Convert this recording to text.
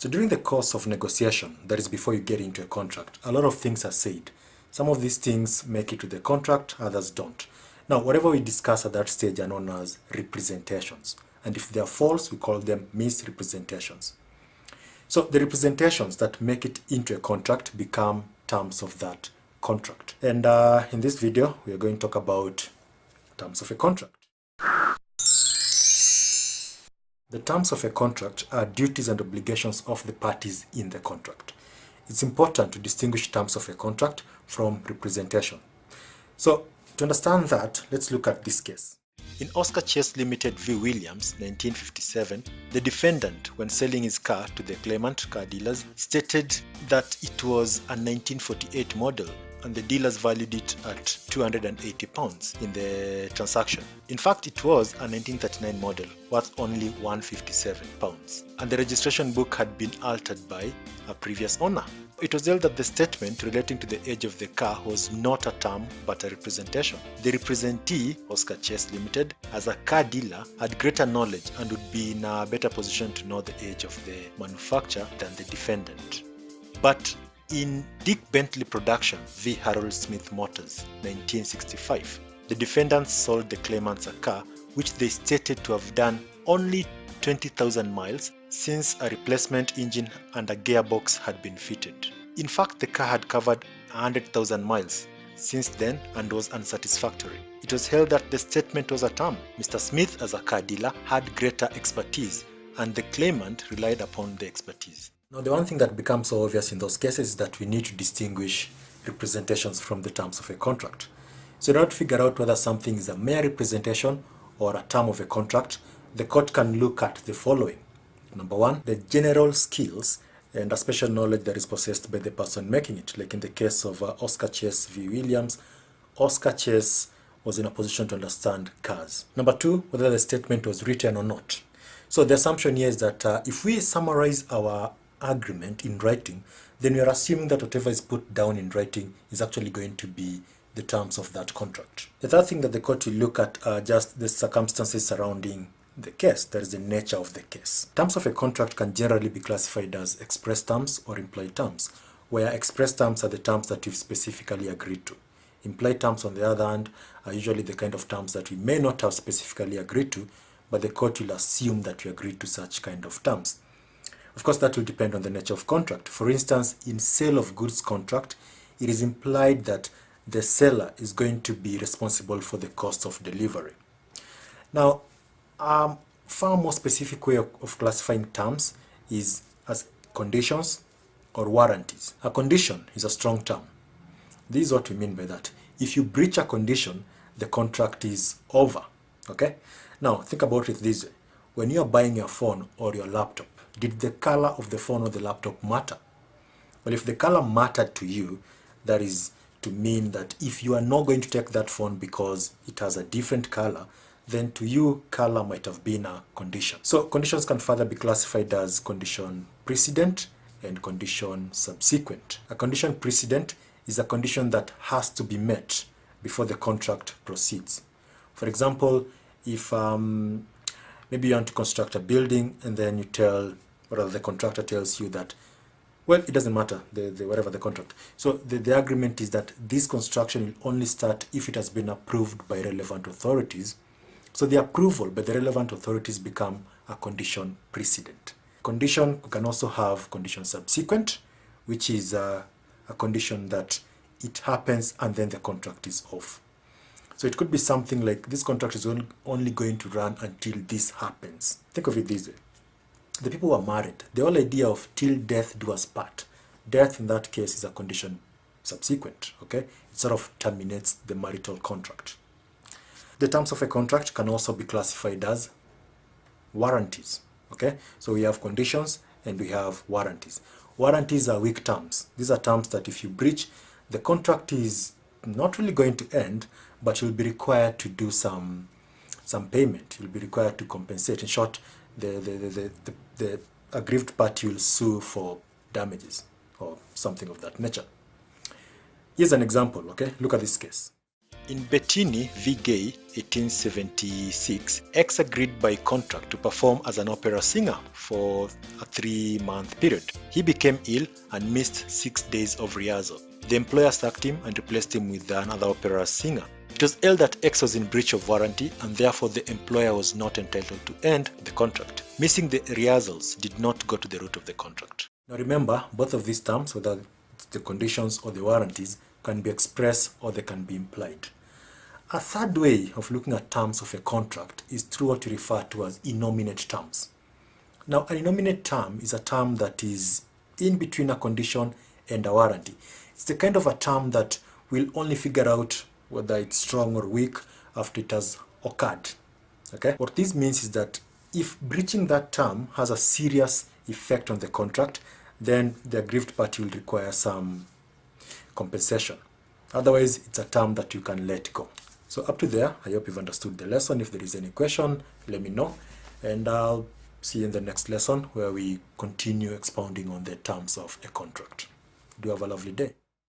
So during the course of negotiation, that is before you get into a contract, a lot of things are said. Some of these things make it to the contract, others don't. Now, whatever we discuss at that stage are known as representations. And if they are false, we call them misrepresentations. So the representations that make it into a contract become terms of that contract. And in this video, we are going to talk about terms of a contract. The terms of a contract are duties and obligations of the parties in the contract. It's important to distinguish terms of a contract from representation. So to understand that, let's look at this case. In Ostrichs Limited v. Williams, 1957, the defendant, when selling his car to the claimant car dealers, stated that it was a 1948 model and the dealers valued it at £280 in the transaction. In fact, it was a 1939 model worth only £157, and the registration book had been altered by a previous owner. It was held that the statement relating to the age of the car was not a term but a representation. The representee, Ostrichs Limited, as a car dealer, had greater knowledge and would be in a better position to know the age of the manufacturer than the defendant. But in Dick Bentley Production v. Harold Smith Motors, 1965, the defendants sold the claimants a car which they stated to have done only 20,000 miles since a replacement engine and a gearbox had been fitted. In fact, the car had covered 100,000 miles since then and was unsatisfactory. It was held that the statement was a term. Mr. Smith, as a car dealer, had greater expertise and the claimant relied upon the expertise. Now, the one thing that becomes so obvious in those cases is that we need to distinguish representations from the terms of a contract. So in order to figure out whether something is a mere representation or a term of a contract, the court can look at the following. Number one, the general skills and a special knowledge that is possessed by the person making it. Like in the case of Ostrichs v. Williams, Ostrichs was in a position to understand cars. Number two, whether the statement was written or not. So the assumption here is that if we summarize our agreement in writing, then we are assuming that whatever is put down in writing is actually going to be the terms of that contract. The third thing that the court will look at are just the circumstances surrounding the case, that is the nature of the case. Terms of a contract can generally be classified as express terms or implied terms, where express terms are the terms that we've specifically agreed to. Implied terms, on the other hand, are usually the kind of terms that we may not have specifically agreed to, but the court will assume that we agreed to such kind of terms. Of course, that will depend on the nature of contract. For instance, in sale of goods contract, it is implied that the seller is going to be responsible for the cost of delivery. Now, a far more specific way of classifying terms is as conditions or warranties. A condition is a strong term. This is what we mean by that. If you breach a condition, the contract is over. Okay? Now, think about it this way. When you are buying your phone or your laptop, did the color of the phone or the laptop matter? Well, if the color mattered to you, that is to mean that if you are not going to take that phone because it has a different color, then to you, color might have been a condition. So conditions can further be classified as condition precedent and condition subsequent. A condition precedent is a condition that has to be met before the contract proceeds. For example, if maybe you want to construct a building and then you tell, or the contractor tells you that, well, it doesn't matter, whatever the contract. So the agreement is that this construction will only start if it has been approved by relevant authorities. So the approval by the relevant authorities become a condition precedent. Condition, we can also have condition subsequent, which is a condition that it happens and then the contract is off. So it could be something like this contract is only going to run until this happens. Think of it this way. The people who are married, the whole idea of till death do us part. Death in that case is a condition subsequent, okay? It sort of terminates the marital contract. The terms of a contract can also be classified as warranties, okay? So we have conditions and we have warranties. Warranties are weak terms. These are terms that if you breach, the contract is not really going to end, but you'll be required to do some payment. You'll be required to compensate. In short, the aggrieved party will sue for damages or something of that nature. Here's an example, okay? Look at this case. In Bettini v. Gay, 1876, X agreed by contract to perform as an opera singer for a 3-month period. He became ill and missed 6 days of rehearsal. The employer sacked him and replaced him with another opera singer. It was held that X was in breach of warranty and therefore the employer was not entitled to end the contract. Missing the rehearsals did not go to the root of the contract. Now remember, both of these terms, whether it's the conditions or the warranties, can be expressed or they can be implied. A third way of looking at terms of a contract is through what we refer to as innominate terms. Now, an innominate term is a term that is in between a condition and a warranty. It's the kind of a term that we'll only figure out whether it's strong or weak after it has occurred. Okay? What this means is that if breaching that term has a serious effect on the contract, then the aggrieved party will require some compensation. Otherwise, it's a term that you can let go. So up to there, I hope you've understood the lesson. If there is any question, let me know. And I'll see you in the next lesson where we continue expounding on the terms of a contract. Do have a lovely day.